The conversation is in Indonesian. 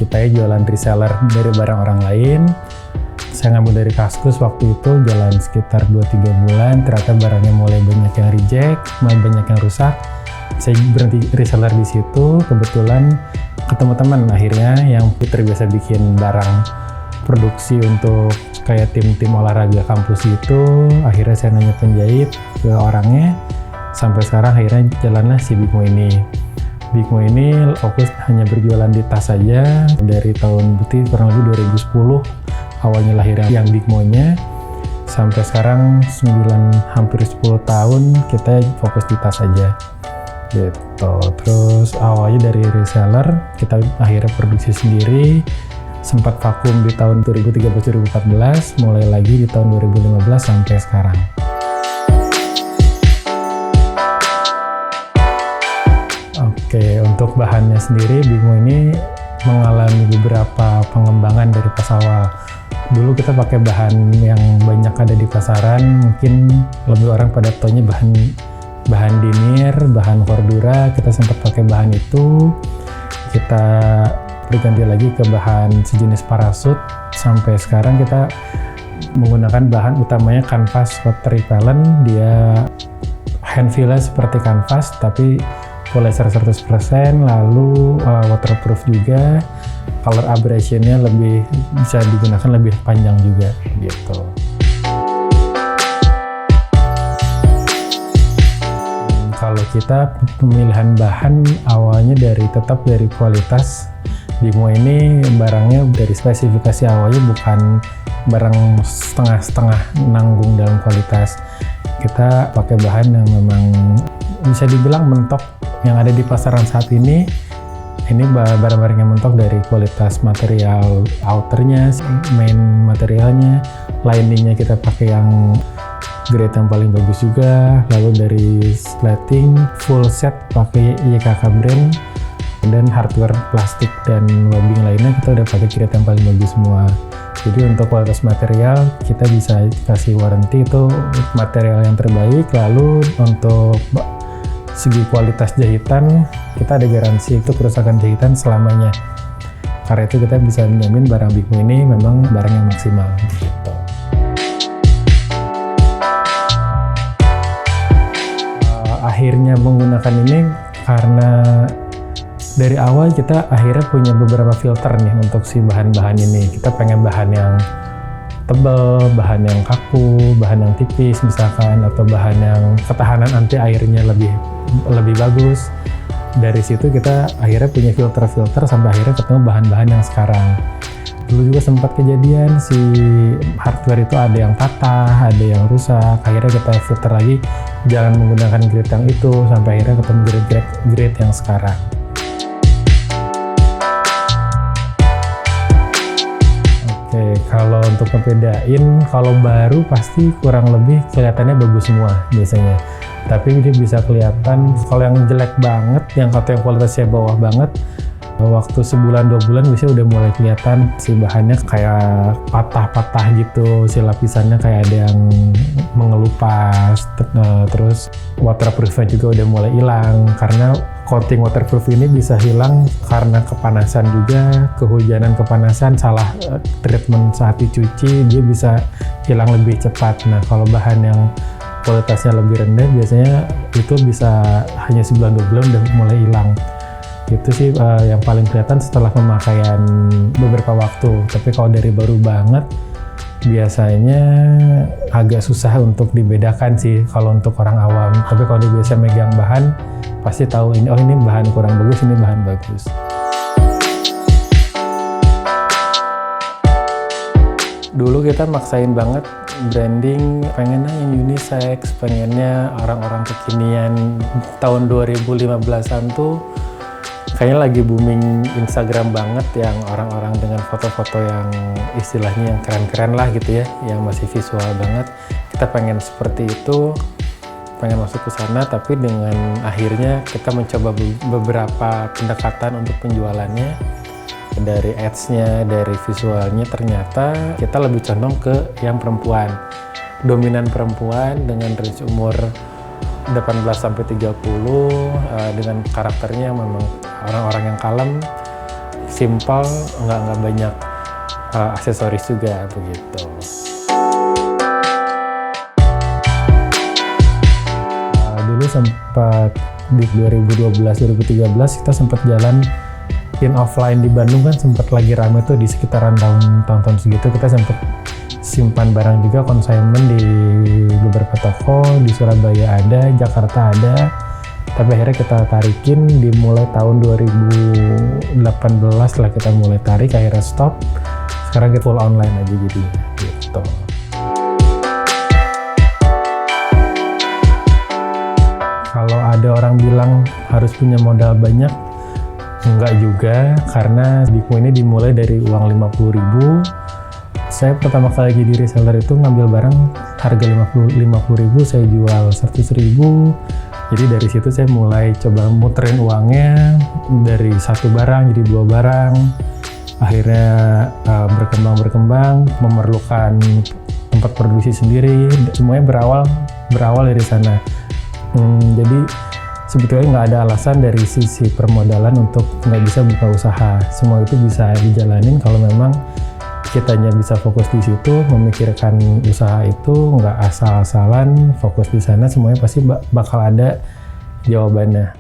kita jualan reseller dari barang orang lain. Saya ngambil dari Kaskus waktu itu, jalan sekitar 2-3 bulan, ternyata barangnya mulai banyak yang reject, mulai banyak yang rusak. Saya berhenti reseller di situ, kebetulan ketemu teman akhirnya yang terbiasa bikin barang produksi untuk kayak tim-tim olahraga kampus gitu. Akhirnya saya nanya penjahit ke orangnya, sampai sekarang akhirnya jalanlah si Bigmo ini. Bigmo ini fokus hanya berjualan di tas saja dari tahun berarti kurang lebih 2010 awalnya lahirnya yang Bigmo-nya, sampai sekarang hampir 10 tahun kita fokus di tas saja gitu. Terus awalnya dari reseller, kita akhirnya produksi sendiri, sempat vakum di tahun 2013-2014, mulai lagi di tahun 2015 sampai sekarang. Oke, untuk bahannya sendiri Bigmo ini mengalami beberapa pengembangan dari pas awal. Dulu kita pakai bahan yang banyak ada di pasaran, mungkin lebih orang pada taunya bahan denier, bahan cordura. Kita sempat pakai bahan itu, kita berganti lagi ke bahan sejenis parasut. Sampai sekarang kita menggunakan bahan utamanya kanvas water repellent. Dia hand feel-nya seperti kanvas tapi polyester 100%, lalu waterproof juga. Color abrasion-nya lebih bisa digunakan lebih panjang juga gitu. Kalau kita pemilihan bahan awalnya tetap dari kualitas. Bigmo ini barangnya dari spesifikasi awalnya bukan barang setengah-setengah nanggung dalam kualitas. Kita pakai bahan yang memang bisa dibilang mentok yang ada di pasaran saat ini. Ini barang-barang yang mentok dari kualitas material outernya, main materialnya, liningnya kita pakai yang grade yang paling bagus juga. Lalu dari slating full set pakai YKK brand, dan hardware plastik dan webbing lainnya kita udah pakai grade yang paling bagus semua. Jadi untuk kualitas material kita bisa kasih warranty itu material yang terbaik. Lalu untuk segi kualitas jahitan kita ada garansi itu kerusakan jahitan selamanya. Karena itu kita bisa menjamin barang Bigmo ini memang barang yang maksimal gitu. Akhirnya menggunakan ini karena dari awal kita akhirnya punya beberapa filter nih untuk si bahan-bahan ini. Kita pengen bahan yang tebal, bahan yang kaku, bahan yang tipis misalkan, atau bahan yang ketahanan anti airnya lebih bagus. Dari situ kita akhirnya punya filter-filter sampai akhirnya ketemu bahan-bahan yang sekarang. Dulu juga sempat kejadian si hardware itu ada yang patah, ada yang rusak. Akhirnya kita filter lagi, jangan menggunakan grade yang itu, sampai akhirnya ketemu grade yang sekarang. Oke, kalau untuk ngebedain, kalau baru pasti kurang lebih kelihatannya bagus semua biasanya. Tapi dia bisa kelihatan kalau yang jelek banget, yang kualitasnya bawah banget, waktu sebulan 2 bulan biasanya udah mulai kelihatan si bahannya kayak patah-patah gitu, si lapisannya kayak ada yang mengelupas, terus waterproofnya juga udah mulai hilang. Karena coating waterproof ini bisa hilang karena kepanasan juga, kehujanan, kepanasan, salah treatment saat dicuci, dia bisa hilang lebih cepat. Nah kalau bahan yang kualitasnya lebih rendah biasanya itu bisa hanya sebulan 2 bulan udah mulai hilang. Itu sih yang paling kelihatan setelah pemakaian beberapa waktu. Tapi kalau dari baru banget biasanya agak susah untuk dibedakan sih kalau untuk orang awam. Tapi kalau dia biasa megang bahan pasti tahu ini, oh ini bahan kurang bagus, ini bahan bagus. Dulu kita maksain banget branding, pengennya yang unisex, pengennya orang-orang kekinian. Tahun 2015-an tuh kayaknya lagi booming Instagram banget, yang orang-orang dengan foto-foto yang istilahnya yang keren-keren lah gitu ya, yang masih visual banget. Kita pengen seperti itu, pengen masuk ke sana, tapi dengan akhirnya kita mencoba beberapa pendekatan untuk penjualannya. Dari ads-nya, dari visualnya, ternyata kita lebih condong ke yang perempuan. Dominan perempuan dengan range umur 18-30, dengan karakternya memang orang-orang yang kalem, simple, nggak banyak aksesoris juga begitu. Dulu sempat di 2012-2013 kita sempat jalan offline di Bandung kan, sempat lagi rame tuh di sekitaran tahun segitu. Kita sempat simpan barang juga, consignment di beberapa toko, di Surabaya ada, Jakarta ada, tapi akhirnya kita tarikin dimulai tahun 2018 lah kita mulai tarik, akhirnya stop. Sekarang kita full online aja gitu. Kalau ada orang bilang harus punya modal banyak, enggak juga, karena Bikmo ini dimulai dari uang 50.000. Saya pertama kali jadi reseller itu ngambil barang harga 50.000, saya jual 100.000. Jadi dari situ saya mulai coba muterin uangnya dari satu barang jadi 2 barang. Akhirnya berkembang, memerlukan tempat produksi sendiri. Semuanya berawal dari sana. Jadi sebetulnya nggak ada alasan dari sisi permodalan untuk nggak bisa buka usaha. Semua itu bisa dijalanin kalau memang kitanya bisa fokus di situ, memikirkan usaha itu, nggak asal-asalan fokus di sana, semuanya pasti bakal ada jawabannya.